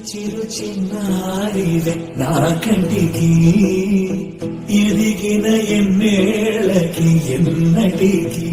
చిరు చిన్నారివే నా కంటికి ఎదిగిన ఎన్నేళ్ళకి ఎన్నటికి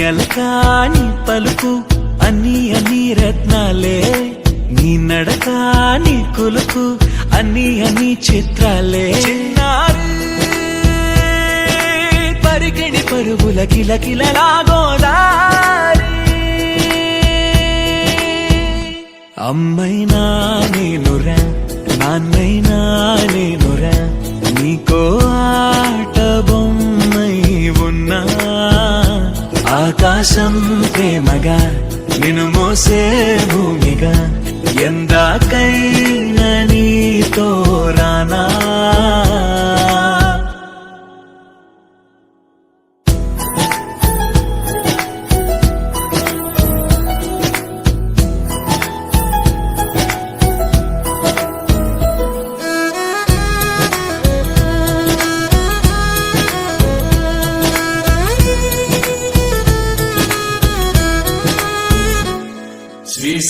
అలకాని పలుకు అన్ని రత్నాలే నీ నడక నీ కులుకు అన్ని చిత్రాలే పరికిణి పరుగుల కిలకిలలాగోదారి అమ్మైనా నేనురా నాన్నైనా నేనురా నీకో ఆట బొమ్మై ఉన్నా ఆకాశం ప్రేమగా నిన్ను మోసే భూమిగా ఎందాకైనా నీతో రానా